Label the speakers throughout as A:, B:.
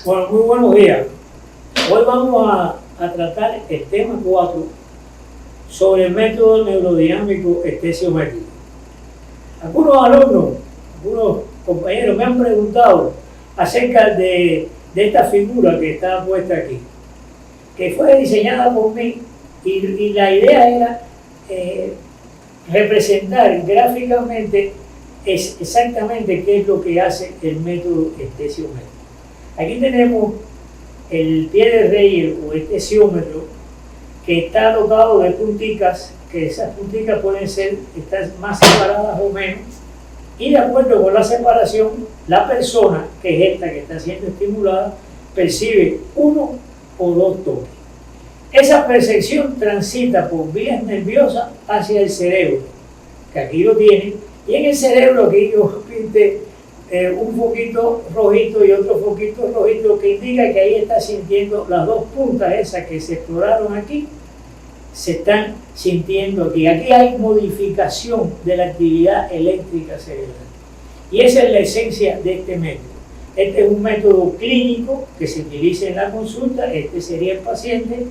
A: Bueno, muy buenos días. Hoy vamos a tratar el tema 4 sobre el método neurodinámico estesiométrico. Algunos alumnos, algunos compañeros me han preguntado acerca de esta figura que está puesta aquí, que fue diseñada por mí y la idea era representar gráficamente exactamente qué es lo que hace el método estesiométrico. Aquí tenemos el pie de Reyer o estesiómetro que está dotado de punticas, que esas punticas pueden estar más separadas o menos, y de acuerdo con la separación, la persona, que es esta que está siendo estimulada, percibe uno o dos toques. Esa percepción transita por vías nerviosas hacia el cerebro, que aquí lo tienen, y en el cerebro aquí yo pinté un foquito rojito y otro foquito rojito que indica que ahí está sintiendo las dos puntas esas que se exploraron aquí, se están sintiendo aquí. Aquí hay modificación de la actividad eléctrica cerebral. Y esa es la esencia de este método. Este es un método clínico que se utiliza en la consulta. Este sería el paciente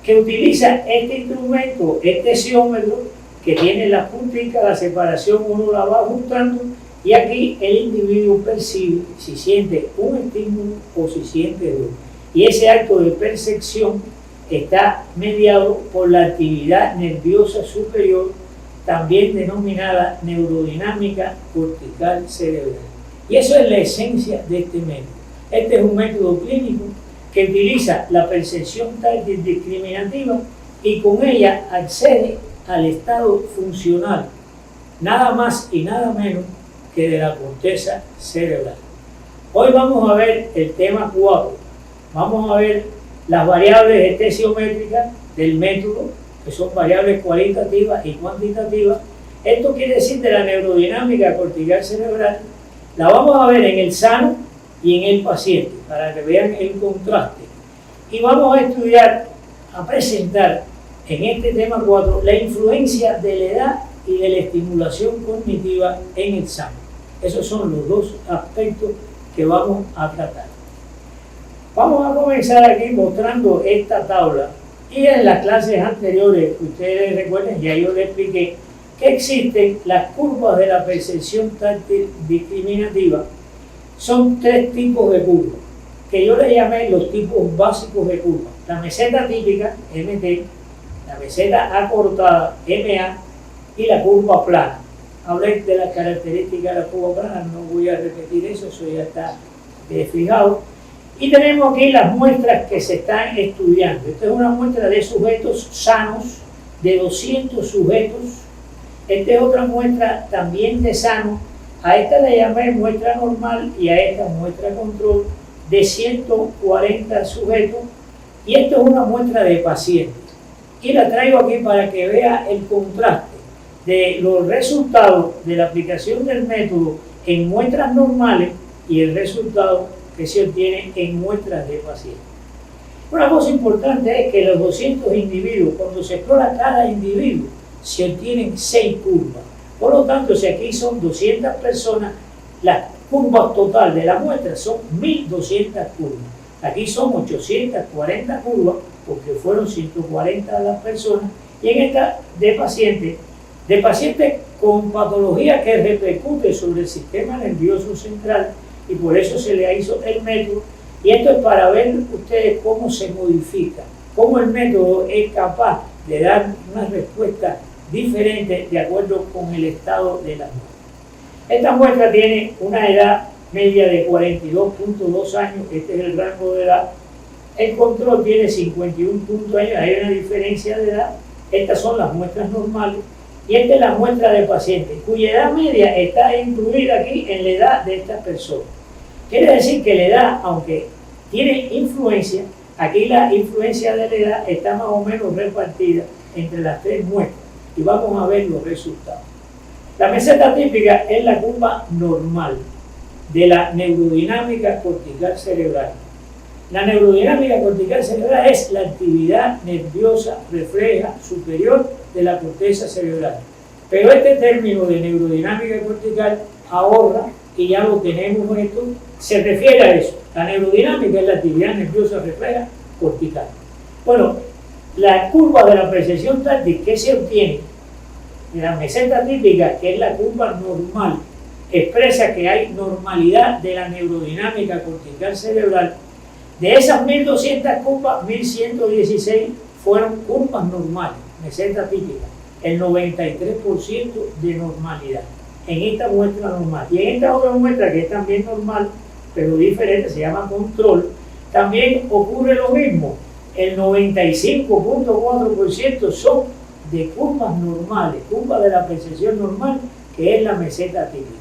A: que utiliza este instrumento, este estesiómetro, que tiene las punticas, la separación uno la va ajustando, y aquí el individuo percibe si siente un estímulo o si siente dos. Y ese acto de percepción está mediado por la actividad nerviosa superior, también denominada neurodinámica cortical cerebral. Y eso es la esencia de este método. Este es un método clínico que utiliza la percepción táctil discriminativa y con ella accede al estado funcional, nada más y nada menos que de la corteza cerebral. Hoy vamos a ver el tema 4. Vamos a ver las variables estesiométricas del método, que son variables cualitativas y cuantitativas. Esto quiere decir de la neurodinámica cortical cerebral. La vamos a ver en el sano y en el paciente, para que vean el contraste. Y vamos a estudiar, a presentar en este tema 4, la influencia de la edad y de la estimulación cognitiva en el sano. Esos son los dos aspectos que vamos a tratar. Vamos a comenzar aquí mostrando esta tabla. Y en las clases anteriores, ustedes recuerden, ya yo les expliqué que existen las curvas de la percepción táctil discriminativa. Son tres tipos de curvas, que yo le llamé los tipos básicos de curvas. La meseta típica, MT, la meseta acortada, MA, y la curva plana. Hablé de las características de la curva plana, no voy a repetir eso ya está fijado. Y tenemos aquí las muestras que se están estudiando. Esta es una muestra de sujetos sanos, de 200 sujetos. Esta es otra muestra también de sanos. A esta le llamé muestra normal y a esta muestra control de 140 sujetos. Y esto es una muestra de pacientes. Y la traigo aquí para que vea el contraste de los resultados de la aplicación del método en muestras normales y el resultado que se obtiene en muestras de pacientes. Una cosa importante es que los 200 individuos, cuando se explora cada individuo, se obtienen 6 curvas. Por lo tanto, si aquí son 200 personas, las curvas total de la muestra son 1200 curvas. Aquí son 840 curvas, porque fueron 140 las personas, y en esta de pacientes con patología que repercute sobre el sistema nervioso central, y por eso se le hizo el método. Y esto es para ver ustedes cómo se modifica, cómo el método es capaz de dar una respuesta diferente de acuerdo con el estado de la muestra. Esta muestra tiene una edad media de 42.2 años, este es el rango de edad. El control tiene 51 años, hay una diferencia de edad. Estas son las muestras normales. Y esta es la muestra de pacientes, cuya edad media está incluida aquí en la edad de estas personas. Quiere decir que la edad, aunque tiene influencia, aquí la influencia de la edad está más o menos repartida entre las tres muestras. Y vamos a ver los resultados. La meseta típica es la curva normal de la neurodinámica cortical cerebral. La neurodinámica cortical cerebral es la actividad nerviosa refleja superior de la corteza cerebral. Pero este término de neurodinámica cortical ahorra, y ya lo tenemos en esto, se refiere a eso, La neurodinámica es la actividad nerviosa refleja cortical. Bueno, la curva de la apreciación táctil que se obtiene de la meseta típica, que es la curva normal, expresa que hay normalidad de la neurodinámica cortical cerebral. De esas 1200 curvas, 1116 fueron curvas normales, meseta típica, el 93% de normalidad en esta muestra normal. Y en esta otra muestra, que es también normal, pero diferente, se llama control, también ocurre lo mismo. El 95.4% son de curvas normales, curvas de la apreciación normal, que es la meseta típica.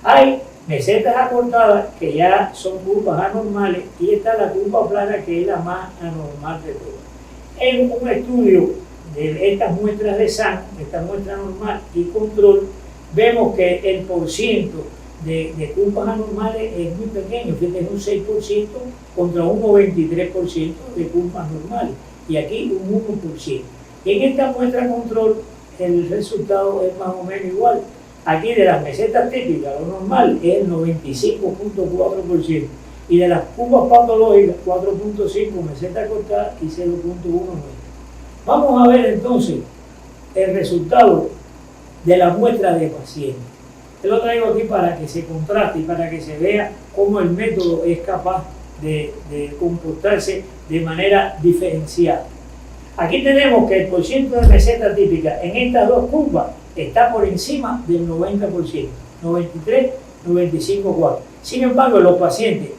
A: Hay mesetas acortadas que ya son curvas anormales y está la curva plana, que es la más anormal de todas. En un estudio de estas muestras de sangre, esta muestra normal y control, vemos que el porciento de curvas anormales es muy pequeño, fíjate, es un 6% contra un 93% de curvas normales, y aquí un 1%. Y en esta muestra control el resultado es más o menos igual. Aquí de las mesetas típicas, lo normal es el 95.4%, y de las curvas patológicas, 4.5 mesetas cortadas y 0.1. Vamos a ver entonces el resultado de la muestra de pacientes. Te lo traigo aquí para que se contraste y para que se vea cómo el método es capaz de comportarse de manera diferenciada. Aquí tenemos que el porciento de meseta típica en estas dos curvas está por encima del 90%, 93, 95,4. Sin embargo, los pacientes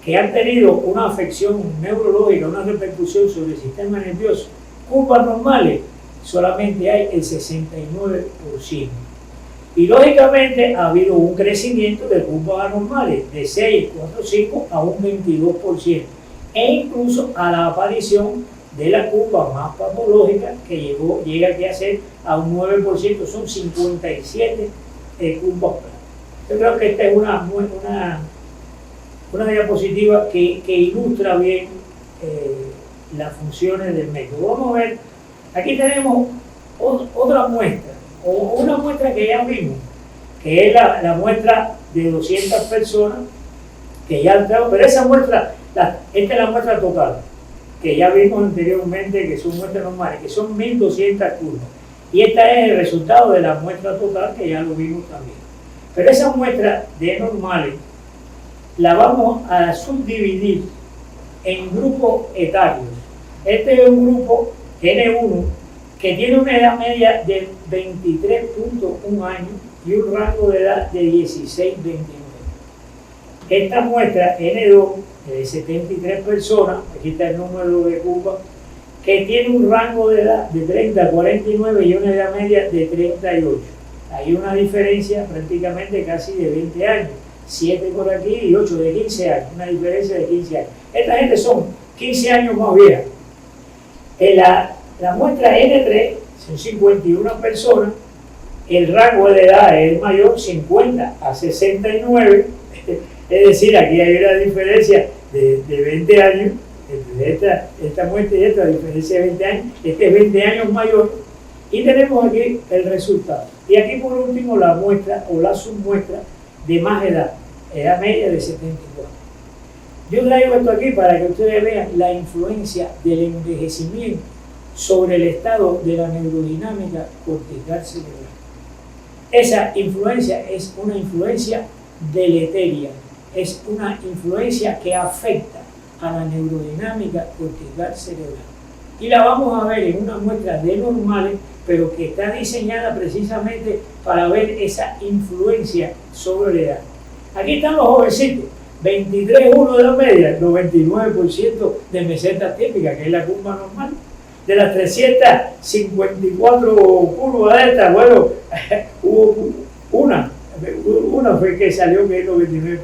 A: que han tenido una afección neurológica, una repercusión sobre el sistema nervioso, curvas normales, solamente hay el 69%. Y lógicamente ha habido un crecimiento de curvas anormales de 6,45 a un 22%, e incluso a la aparición de la curva más patológica, que llega aquí a ser a un 9%, son 57 curvas planas. Yo creo que esta es una diapositiva que ilustra bien las funciones del método. Vamos a ver, aquí tenemos otra muestra, o una muestra que ya vimos, que es la muestra de 200 personas, que ya entramos, pero esa muestra, esta es la muestra total, que ya vimos anteriormente, que son muestras normales, que son 1200 curvas. Y esta es el resultado de la muestra total, que ya lo vimos también. Pero esa muestra de normales la vamos a subdividir en grupos etarios. Este es un grupo N1 que tiene una edad media de 23.1 años y un rango de edad de 16-29. Esta muestra N2 de 73 personas, aquí está el número de curvas, que tiene un rango de edad de 30 a 49 y una edad media de 38. Hay una diferencia prácticamente casi de 20 años, 7 por aquí y 8 de 15 años, una diferencia de 15 años. Esta gente son 15 años más viejas. La muestra N3 son 51 personas, el rango de edad es mayor, 50 a 69, es decir, aquí hay una diferencia de 20 años, entre esta muestra y esta diferencia de 20 años, este es 20 años mayor, y tenemos aquí el resultado. Y aquí por último la muestra o la submuestra de más edad media de 74. Yo traigo esto aquí para que ustedes vean la influencia del envejecimiento sobre el estado de la neurodinámica cortical cerebral. Esa influencia es una influencia deleteria, es una influencia que afecta a la neurodinámica cortical cerebral. Y la vamos a ver en una muestra de normales, pero que está diseñada precisamente para ver esa influencia sobre la edad. Aquí están los jovencitos, 23,1 de la media, 99% de mesetas típicas, que es la curva normal. De las 354 curvas de estas, bueno, hubo una fue que salió que es 99%.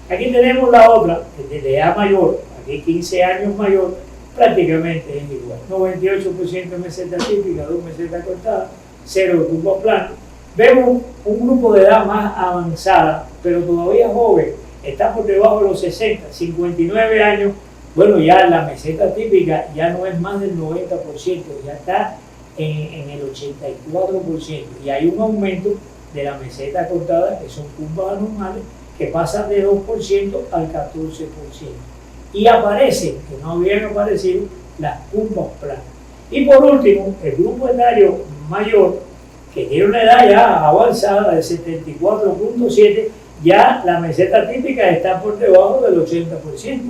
A: Aquí tenemos la otra, que de edad mayor, aquí 15 años mayor, prácticamente es igual. 98% de mesetas típicas, 2 mesetas cortadas, 0 de curvas planas. Vemos un grupo de edad más avanzada, pero todavía joven, está por debajo de los 60, 59 años. Bueno, ya la meseta típica ya no es más del 90%, ya está en el 84%. Y hay un aumento de la meseta cortada, que son curvas anormales, que pasan de 2% al 14%. Y aparecen, que no habían aparecido, las curvas planas. Y por último, el grupo etario mayor, que tiene una edad ya avanzada de 74.7, ya la meseta típica está por debajo del 80%,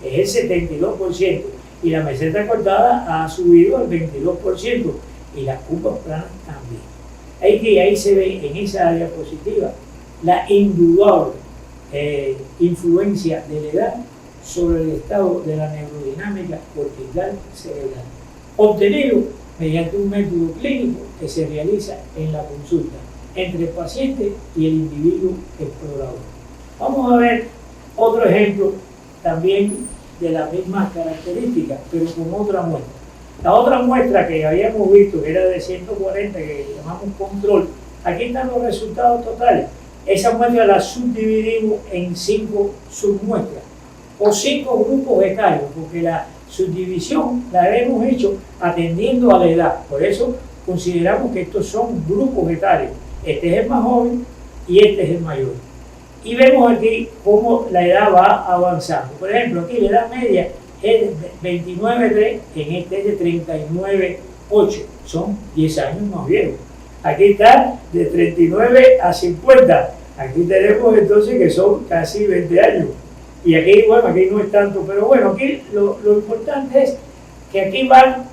A: es el 72%, y la meseta cortada ha subido al 22%, y las curvas planas también. Ahí se ve en esa diapositiva la indudable influencia de la edad sobre el estado de la neurodinámica cortical cerebral, obtenido mediante un método clínico que se realiza en la consulta entre el paciente y el individuo explorador. Vamos a ver otro ejemplo también de las mismas características, pero con otra muestra. La otra muestra que habíamos visto, que era de 140, que llamamos control, aquí están los resultados totales. Esa muestra la subdividimos en 5 submuestras o 5 grupos etarios, porque la subdivisión la hemos hecho atendiendo a la edad. Por eso consideramos que estos son grupos etarios. Este es el más joven y este es el mayor. Y vemos aquí cómo la edad va avanzando. Por ejemplo, aquí la edad media es de 29,3, en este es de 39,8. Son 10 años más viejos. Aquí está de 39 a 50. Aquí tenemos entonces que son casi 20 años. Y aquí, bueno, aquí no es tanto, pero bueno, aquí lo importante es que aquí van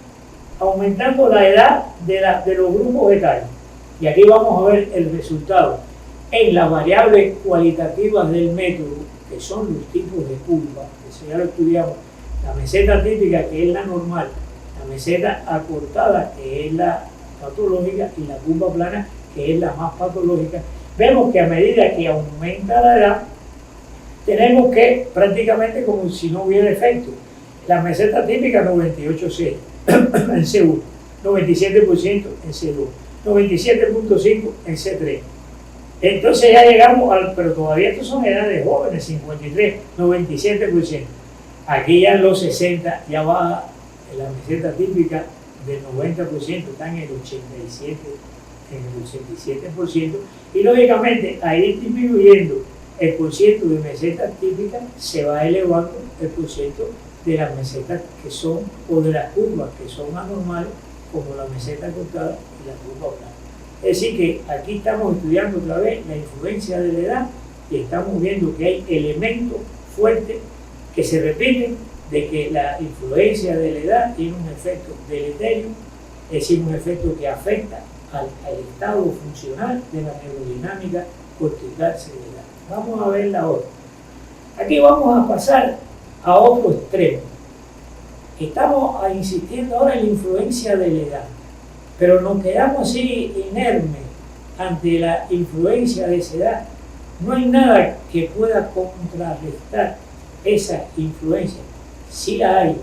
A: aumentando la edad de los grupos etarios. Y aquí vamos a ver el resultado en las variables cualitativas del método, que son los tipos de curva, eso ya lo estudiamos. La meseta típica, que es la normal, la meseta acortada, que es la patológica, y la curva plana, que es la más patológica. Vemos que a medida que aumenta la edad, tenemos que prácticamente como si no hubiera efecto. La meseta típica 98,6 en C1, 97% en C2, 97.5 en C3. Entonces ya llegamos pero todavía estos son edades jóvenes, 53, 97%. Aquí ya en los 60 ya baja la meseta típica del 90%, está en el 87%, y lógicamente a ir disminuyendo el porciento de mesetas típicas, se va elevando el porciento de las mesetas que son, o de las curvas que son anormales, como la meseta cortada y la curva plana. Es decir que aquí estamos estudiando otra vez la influencia de la edad y estamos viendo que hay elementos fuertes que se repiten de que la influencia de la edad tiene un efecto deleterio, es decir, un efecto que afecta al estado funcional de la neurodinámica cortical cerebral. Vamos a ver la otra. Aquí vamos a pasar a otro extremo. Estamos insistiendo ahora en la influencia de la edad, pero nos quedamos así inermes ante la influencia de esa edad. No hay nada que pueda contrarrestar esa influencia. Sí la hay,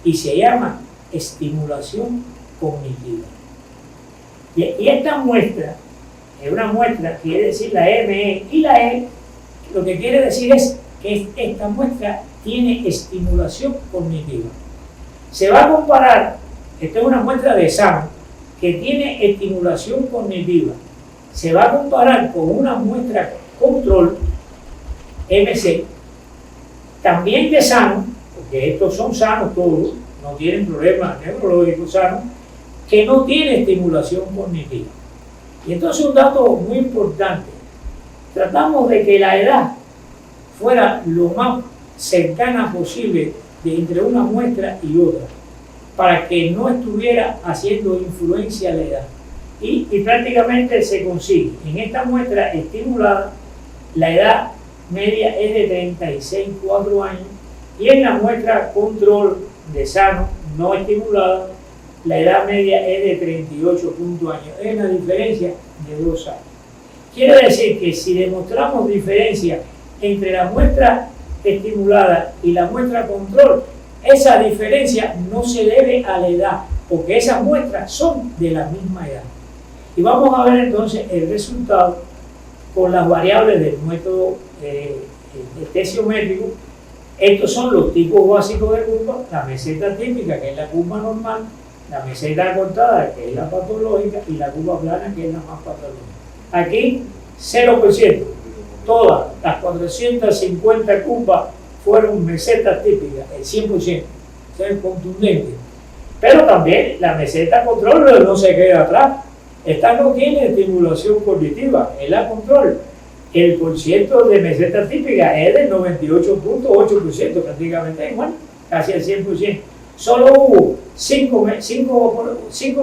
A: y se llama estimulación cognitiva. Y esta muestra es una muestra, quiere decir la ME, y la E lo que quiere decir es que esta muestra tiene estimulación cognitiva. Se va a comparar, esta es una muestra de sano que tiene estimulación cognitiva, se va a comparar con una muestra control, MC, también de sano, porque estos son sanos todos, no tienen problemas neurológicos sanos, que no tiene estimulación cognitiva. Y entonces un dato muy importante, tratamos de que la edad fuera lo más cercana posible de entre una muestra y otra, para que no estuviera haciendo influencia la edad. Y prácticamente se consigue. En esta muestra estimulada, la edad media es de 36,4 años, y en la muestra control de sano, no estimulada, la edad media es de 38 años. Es una diferencia de 2 años. Quiere decir que si demostramos diferencia entre la muestra estimulada y la muestra control, esa diferencia no se debe a la edad, porque esas muestras son de la misma edad. Y vamos a ver entonces el resultado con las variables del método estesiométrico. Estos son los tipos básicos de curva: la meseta típica, que es la curva normal, la meseta acortada, que es la patológica, y la curva plana, que es la más patológica. Aquí 0%, todas las 450 curvas fueron mesetas típicas, el 100%, o sea, contundente. Pero también la meseta control no se queda atrás. Esta no tiene estimulación cognitiva, es la control. El porciento de meseta típica es del 98.8%, prácticamente igual, casi el 100%. Solo hubo 5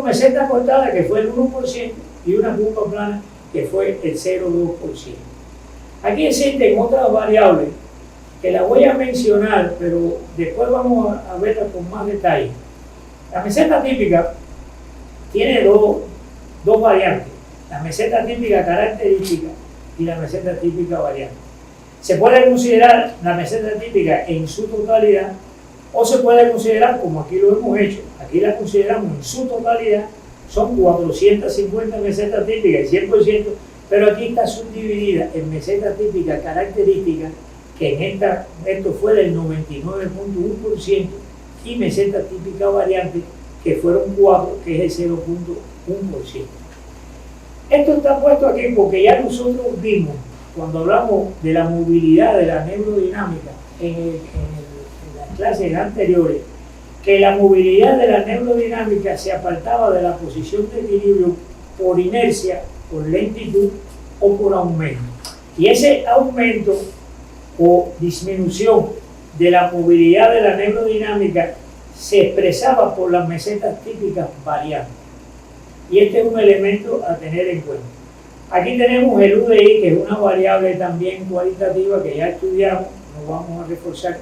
A: mesetas cortadas, que fue el 1%, y una curva plana, que fue el 0,2%. Aquí existen otras variables que las voy a mencionar, pero después vamos a verlas con más detalle. La meseta típica tiene dos variantes, la meseta típica característica y la meseta típica variante. Se puede considerar la meseta típica en su totalidad o se puede considerar, como aquí lo hemos hecho, aquí la consideramos en su totalidad, son 450 mesetas típicas, 100%, pero aquí está subdividida en meseta típica característica, que en esto fue del 99.1%, y meseta típica variante, que fueron 4, que es el 0.1%. Esto está puesto aquí porque ya nosotros vimos, cuando hablamos de la movilidad de la neurodinámica en las clases anteriores, que la movilidad de la neurodinámica se apartaba de la posición de equilibrio por inercia, por lentitud o por aumento. Y ese aumento o disminución de la movilidad de la neurodinámica se expresaba por las mesetas típicas variantes. Y este es un elemento a tener en cuenta. Aquí tenemos el UDI, que es una variable también cualitativa que ya estudiamos, no vamos a reforzar.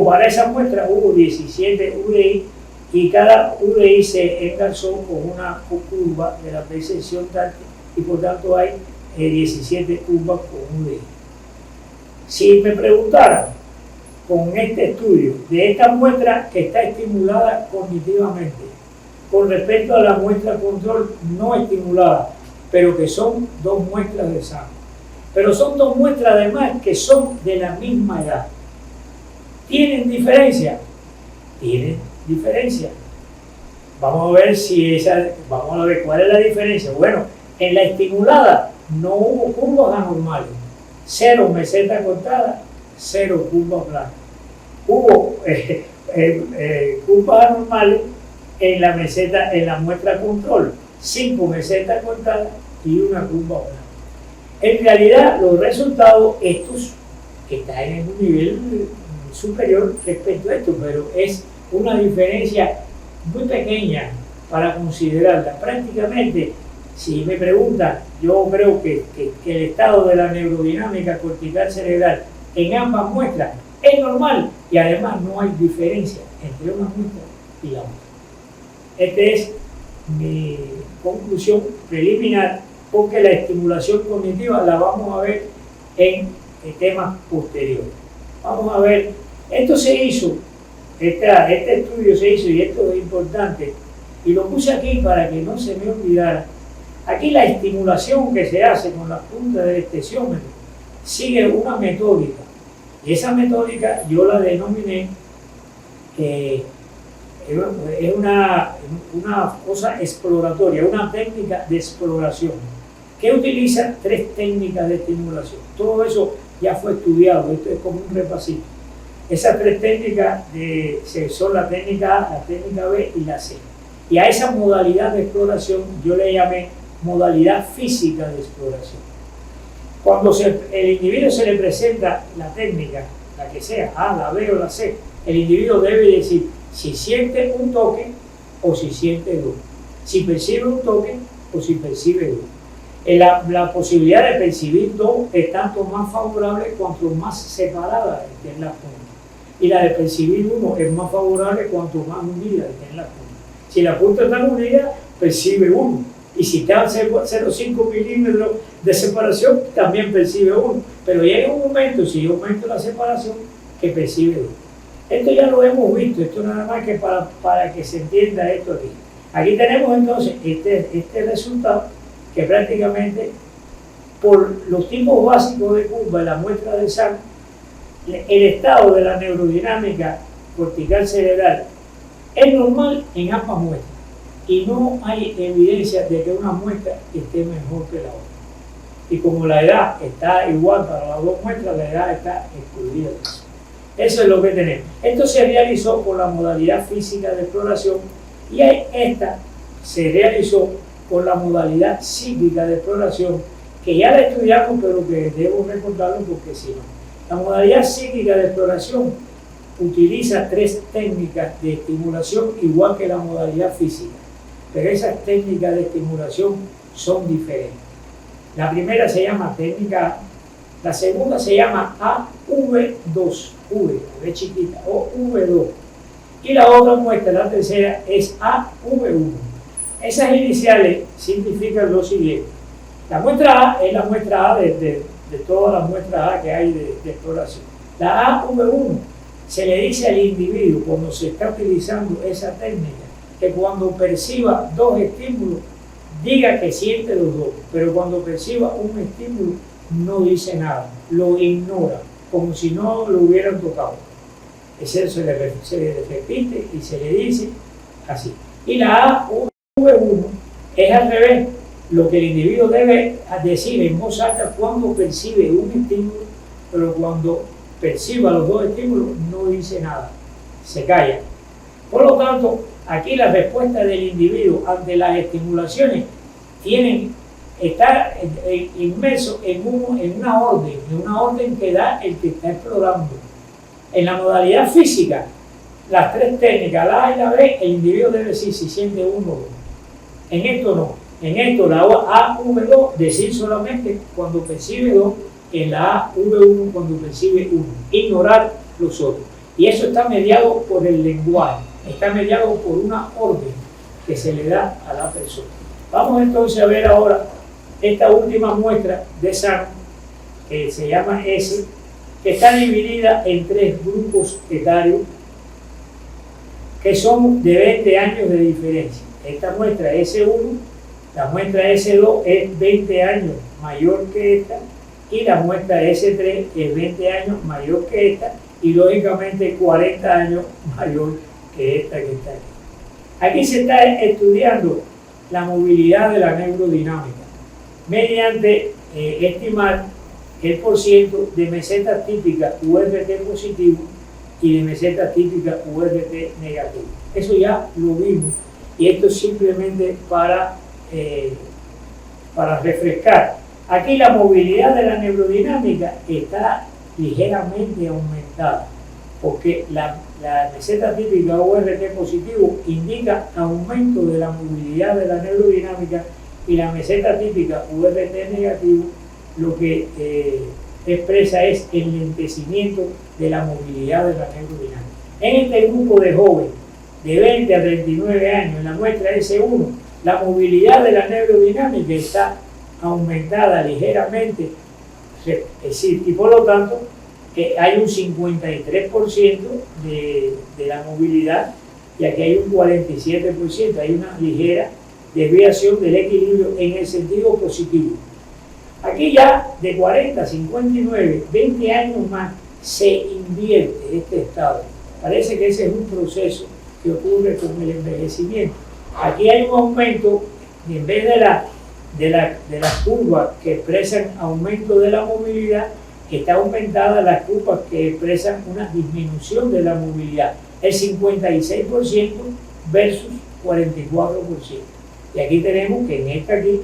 A: Para esa muestra hubo 17 UDI y cada UDI se engarzó con una curva de la percepción táctil y por tanto hay 17 curvas con UDI. Si me preguntaran con este estudio de esta muestra que está estimulada cognitivamente con respecto a la muestra control no estimulada, pero que son dos muestras de sangre, pero son dos muestras además que son de la misma edad, ¿tienen diferencia? Tienen diferencia. Vamos a ver cuál es la diferencia. Bueno, en la estimulada no hubo curvas anormales, 0 meseta cortada, 0 curvas planas. Hubo curvas anormales en la muestra control, 5 mesetas cortadas y una curva plana. En realidad, los resultados, estos están en un nivel superior respecto a esto, pero es una diferencia muy pequeña para considerarla. Prácticamente, si me preguntan, yo creo que el estado de la neurodinámica cortical cerebral en ambas muestras es normal y además no hay diferencia entre una muestra y la otra. Esta es mi conclusión preliminar, porque la estimulación cognitiva la vamos a ver en temas posteriores. Vamos a ver, esto se hizo, este estudio se hizo y esto es importante, y lo puse aquí para que no se me olvidara. Aquí la estimulación que se hace con la punta del esteciómetro sigue una metódica, y esa metódica yo la denominé es una cosa exploratoria, una técnica de exploración, que utiliza 3 técnicas de estimulación. Todo eso ya fue estudiado, esto es como un repasito. Esas 3 técnicas son la técnica A, la técnica B y la C. Y a esa modalidad de exploración yo le llamé modalidad física de exploración. Cuando el individuo se le presenta la técnica, la que sea, A, la B o la C, el individuo debe decir si siente un toque o si siente dos, si percibe un toque o si percibe dos. La posibilidad de percibir dos es tanto más favorable cuanto más separada estén las puntas, y la de percibir uno es más favorable cuanto más unida estén las puntas. Si las puntas están unidas, percibe uno, y si están 0,5 milímetros de separación, también percibe uno, pero llega un momento, si yo aumento la separación, que percibe dos. Esto ya lo hemos visto, esto nada más que para que se entienda esto aquí. Aquí tenemos entonces este resultado, que prácticamente por los tipos básicos de curva de la muestra de sangre, el estado de la neurodinámica cortical cerebral es normal en ambas muestras y no hay evidencia de que una muestra esté mejor que la otra. Y como la edad está igual para las dos muestras, la edad está excluida. Eso es lo que tenemos. Esto se realizó con la modalidad física de exploración y esta se realizó con la modalidad psíquica de exploración, que ya la estudiamos, pero que debo recordarlo porque si no. La modalidad psíquica de exploración utiliza 3 técnicas de estimulación igual que la modalidad física, pero esas técnicas de estimulación son diferentes. La primera se llama técnica A, la segunda se llama AV2, V chiquita, o V2, y la otra muestra, la tercera, es AV1. Esas iniciales significan lo siguiente. La muestra A es la muestra A de todas las muestras A que hay de exploración. La AV1 se le dice al individuo, cuando se está utilizando esa técnica, que cuando perciba 2 estímulos, diga que siente los 2, pero cuando perciba un estímulo, no dice nada, lo ignora, como si no lo hubieran tocado. Eso se le repite y se le dice así. Y la AV1 es al revés, lo que el individuo debe decir en voz alta cuando percibe un estímulo, pero cuando perciba los 2 estímulos no dice nada, se calla. Por lo tanto, aquí la respuesta del individuo ante las estimulaciones está inmerso en una orden que da el que está explorando. En la modalidad física, las 3 técnicas, la A y la B, el individuo debe decir si siente uno o dos. En esto no. En esto la AV2 decir solamente cuando percibe 2, en la AV1 cuando percibe 1. Ignorar los otros. Y eso está mediado por el lenguaje, está mediado por una orden que se le da a la persona. Vamos entonces a ver ahora esta última muestra de SAM, que se llama S, que está dividida en 3 grupos etarios que son de 20 años de diferencia. Esta muestra S1, la muestra S2 es 20 años mayor que esta, y la muestra S3 es 20 años mayor que esta, y lógicamente 40 años mayor que esta que está aquí. Aquí se está estudiando la movilidad de la neurodinámica mediante estimar el porciento de mesetas típicas URT positivo y de mesetas típicas URT negativo. Eso ya lo vimos y esto es simplemente para refrescar. Aquí la movilidad de la neurodinámica está ligeramente aumentada porque la meseta típica URT positivo indica aumento de la movilidad de la neurodinámica y la meseta típica URT negativo lo que expresa es el lentecimiento de la movilidad de la neurodinámica. En este grupo de jóvenes de 20 a 39 años, en la muestra S1, la movilidad de la neurodinámica está aumentada ligeramente, es decir, y por lo tanto hay un 53% de la movilidad y aquí hay un 47%, hay una ligera desviación del equilibrio en el sentido positivo. Aquí ya de 40 a 59, 20 años más, se invierte este estado. Parece que ese es un proceso que ocurre con el envejecimiento. Aquí hay un aumento, y en vez de las curvas que expresan aumento de la movilidad, está aumentada las curvas que expresan una disminución de la movilidad. El 56% versus 44%. Y aquí tenemos que en esta aquí,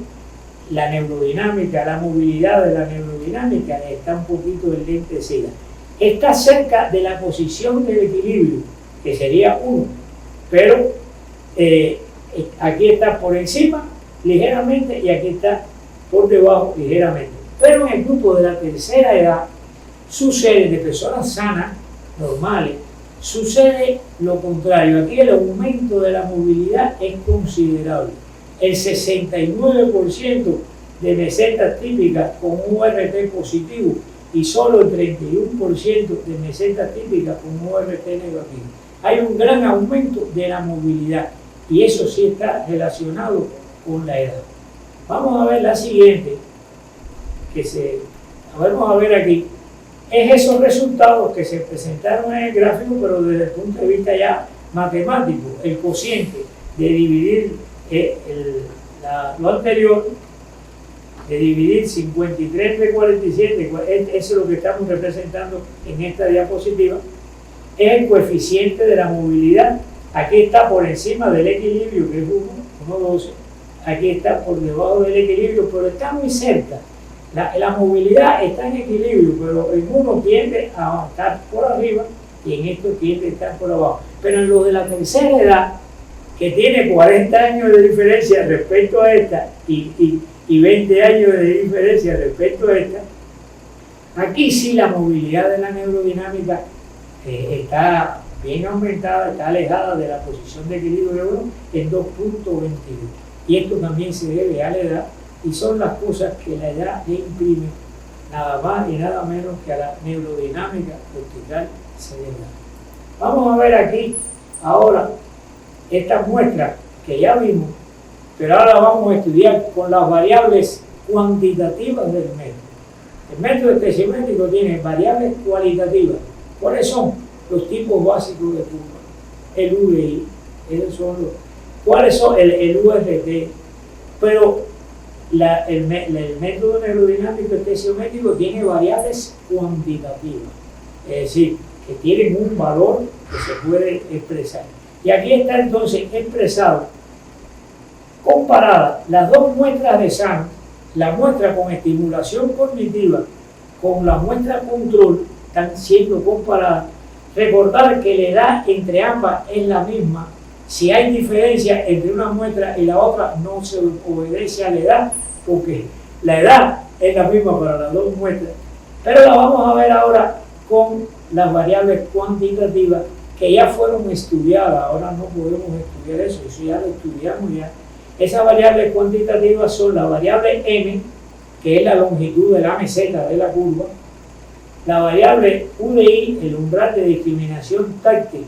A: la neurodinámica, la movilidad de la neurodinámica está un poquito enlentecida. Está cerca de la posición del equilibrio, que sería 1, pero aquí está por encima ligeramente y aquí está por debajo ligeramente. Pero en el grupo de la tercera edad sucede, de personas sanas, normales, sucede lo contrario. Aquí el aumento de la movilidad es considerable. El 69% de mesetas típicas con URT positivo y solo el 31% de mesetas típicas con URT negativo. Hay un gran aumento de la movilidad y eso sí está relacionado con la edad. Vamos a ver la siguiente, vamos a ver aquí, es esos resultados que se presentaron en el gráfico, pero desde el punto de vista ya matemático, el cociente de dividir lo anterior de dividir 53 entre 47, eso es lo que estamos representando en esta diapositiva, es el coeficiente de la movilidad. Aquí está por encima del equilibrio, que es 1,12. Aquí está por debajo del equilibrio, pero está muy cerca. La movilidad está en equilibrio, pero en uno tiende a estar por arriba y en esto tiende a estar por abajo. Pero en lo de la tercera edad, que tiene 40 años de diferencia respecto a esta y 20 años de diferencia respecto a esta, aquí sí la movilidad de la neurodinámica está bien aumentada, está alejada de la posición de equilibrio de uno en 2,22. Y esto también se debe a la edad, y son las cosas que la edad le imprime, nada más y nada menos que a la neurodinámica cortical cerebral. Vamos a ver aquí ahora estas muestras que ya vimos, pero ahora vamos a estudiar con las variables cuantitativas del método. El método estesiométrico tiene variables cualitativas. ¿Cuáles son? Los tipos básicos de curva, el UDI, esos son los. ¿Cuáles son? El URT. Pero el método neurodinámico estesiométrico tiene variables cuantitativas, es decir, que tienen un valor que se puede expresar. Y aquí está entonces expresado, comparadas las dos muestras de SAM, la muestra con estimulación cognitiva con la muestra control, están siendo comparadas. Recordar que la edad entre ambas es la misma. Si hay diferencia entre una muestra y la otra, no se obedece a la edad, porque la edad es la misma para las dos muestras. Pero la vamos a ver ahora con las variables cuantitativas que ya fueron estudiadas. Ahora no podemos estudiar eso ya lo estudiamos ya. Esas variables cuantitativas son la variable M, que es la longitud de la meseta de la curva, la variable UDI, el umbral de discriminación táctil,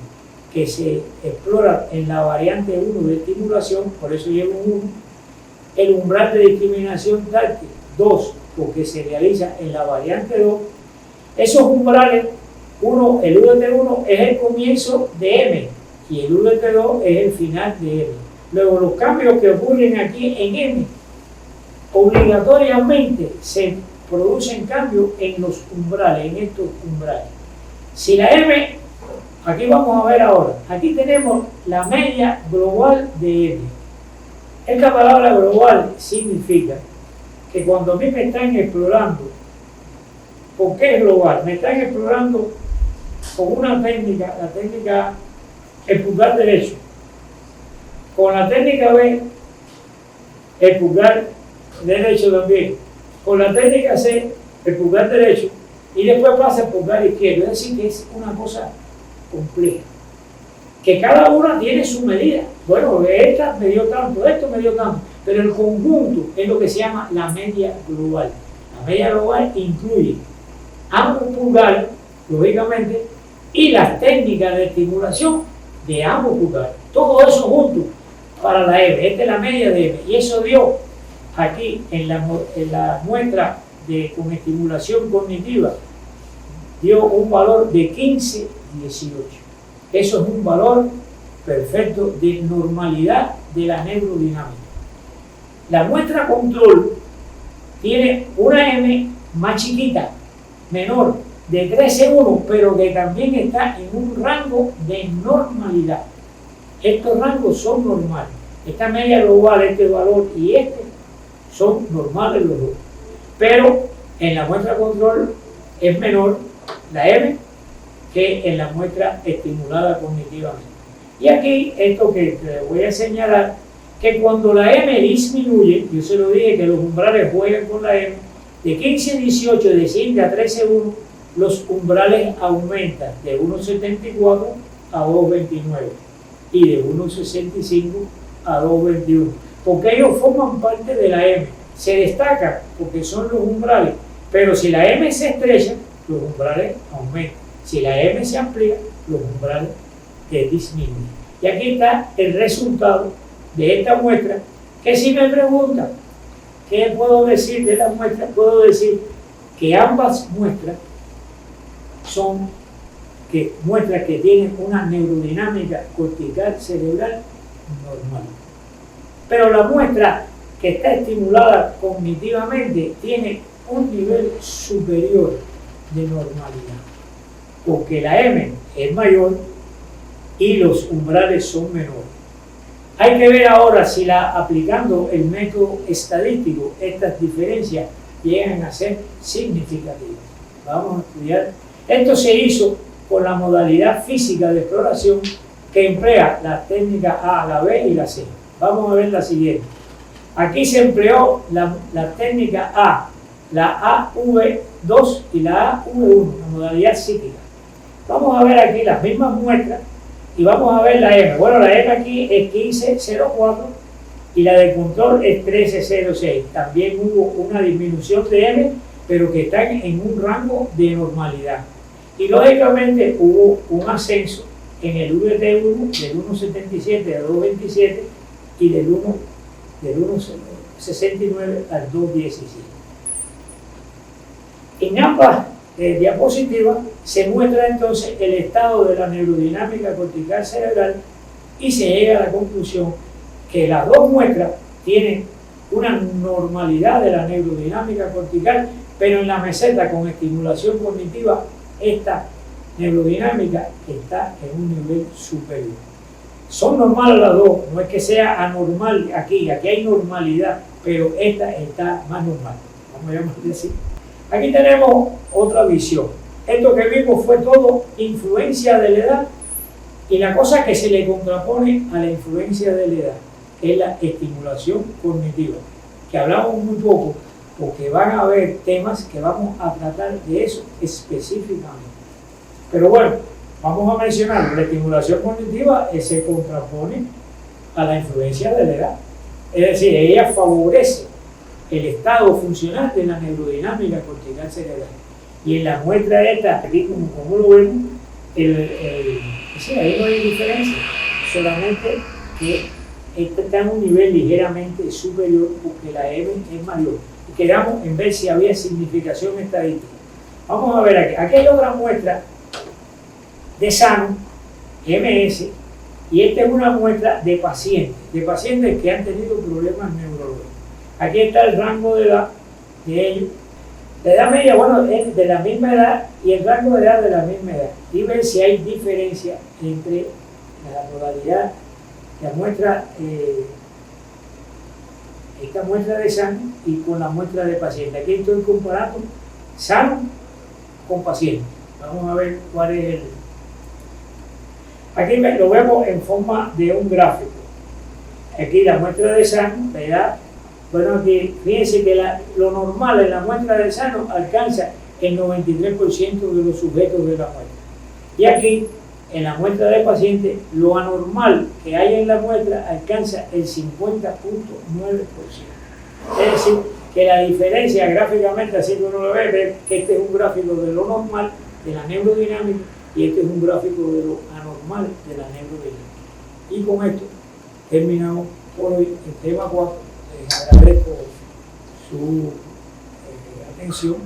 A: que se explora en la variante 1 de estimulación, por eso llevo 1, el umbral de discriminación táctil 2, porque se realiza en la variante 2. Esos umbrales, el UDT1 es el comienzo de M y el UDT2 es el final de M. Luego los cambios que ocurren aquí en M, obligatoriamente se producen cambios en los umbrales, en estos umbrales. Si la M, aquí vamos a ver ahora, aquí tenemos la media global de M. Esta palabra global significa que cuando a mí me están explorando, ¿por qué es global? Me están explorando con una técnica, la técnica el pulgar derecho. Con la técnica B, el pulgar derecho también. Con la técnica C, el pulgar derecho. Y después pasa el pulgar izquierdo. Es decir, que es una cosa compleja. Que cada una tiene su medida. Bueno, esta me dio tanto, esto me dio tanto. Pero el conjunto es lo que se llama la media global. La media global incluye ambos pulgares, lógicamente, y las técnicas de estimulación de ambos pulgares. Todo eso junto para la M. Esta es la media de M. Y eso dio aquí en la muestra con estimulación cognitiva, dio un valor de 15,18. Eso es un valor perfecto de normalidad de la neurodinámica. La muestra control tiene una M más chiquita, menor, de 13,1, pero que también está en un rango de normalidad. Estos rangos son normales. Esta media global, este valor y este son normales los dos. Pero en la muestra control es menor la M que en la muestra estimulada cognitivamente. Y aquí, esto que les voy a señalar, que cuando la M disminuye, yo se lo dije que los umbrales juegan con la M, de 15,18 desciende a 13,1, los umbrales aumentan de 1,74 a 2,29 y de 1,65 a 2,21, porque ellos forman parte de la M, se destacan porque son los umbrales, pero si la M se estrecha, los umbrales aumentan, si la M se amplía, los umbrales disminuyen. Y aquí está el resultado de esta muestra, que si me preguntan qué puedo decir de la muestra, puedo decir que ambas muestras son muestras que tienen una neurodinámica cortical cerebral normal. Pero la muestra que está estimulada cognitivamente tiene un nivel superior de normalidad, porque la M es mayor y los umbrales son menores. Hay que ver ahora si aplicando el método estadístico estas diferencias llegan a ser significativas. Vamos a estudiar. Esto se hizo con la modalidad física de exploración que emplea la técnica A, la B y la C. Vamos a ver la siguiente. Aquí se empleó la técnica A, la AV2 y la AV1, la modalidad psíquica. Vamos a ver aquí las mismas muestras y vamos a ver la M. Bueno, la M aquí es 1504 y la de control es 1306. También hubo una disminución de M, pero que están en un rango de normalidad. Y lógicamente hubo un ascenso en el VT1 del 1.77 al 2.27 y del 1.69 al 2.17. En ambas diapositivas se muestra entonces el estado de la neurodinámica cortical cerebral y se llega a la conclusión que las dos muestras tienen una normalidad de la neurodinámica cortical, pero en la meseta con estimulación cognitiva esta neurodinámica está en un nivel superior. Son normales las dos, no es que sea anormal aquí hay normalidad, pero esta está más normal, vamos a llamarle así. Aquí tenemos otra visión. Esto que vimos fue todo influencia de la edad, y la cosa que se le contrapone a la influencia de la edad es la estimulación cognitiva, que hablamos muy poco, porque van a haber temas que vamos a tratar de eso específicamente. Pero bueno, vamos a mencionar, la estimulación cognitiva se contrapone a la influencia de la edad. Es decir, ella favorece el estado funcional de la neurodinámica cortical cerebral. Y en la muestra esta, aquí como lo vemos, sí, ahí no hay diferencia, solamente que esta está en un nivel ligeramente superior porque la M es mayor. Y quedamos en ver si había significación estadística. Vamos a ver aquí. Aquí hay otra muestra de sano, MS, y esta es una muestra de pacientes que han tenido problemas neurológicos. Aquí está el rango de edad de ellos. La edad media, bueno, es de la misma edad y el rango de edad de la misma edad. Y ver si hay diferencia entre la modalidad, la muestra, esta muestra de sano y con la muestra de paciente. Aquí estoy comparando sano con paciente. Vamos a ver cuál es el... Aquí lo vemos en forma de un gráfico. Aquí la muestra de sano, la edad. Bueno, aquí fíjense que lo normal en la muestra de sano alcanza el 93% de los sujetos de la muestra. Y aquí, en la muestra de paciente, lo anormal que hay en la muestra alcanza el 50.9%. Es decir, que la diferencia gráficamente, así que uno lo ve que este es un gráfico de lo normal, de la neurodinámica, y este es un gráfico de lo anormal de la neurodinámica. Y con esto terminamos por hoy el tema 4. Les agradezco su atención.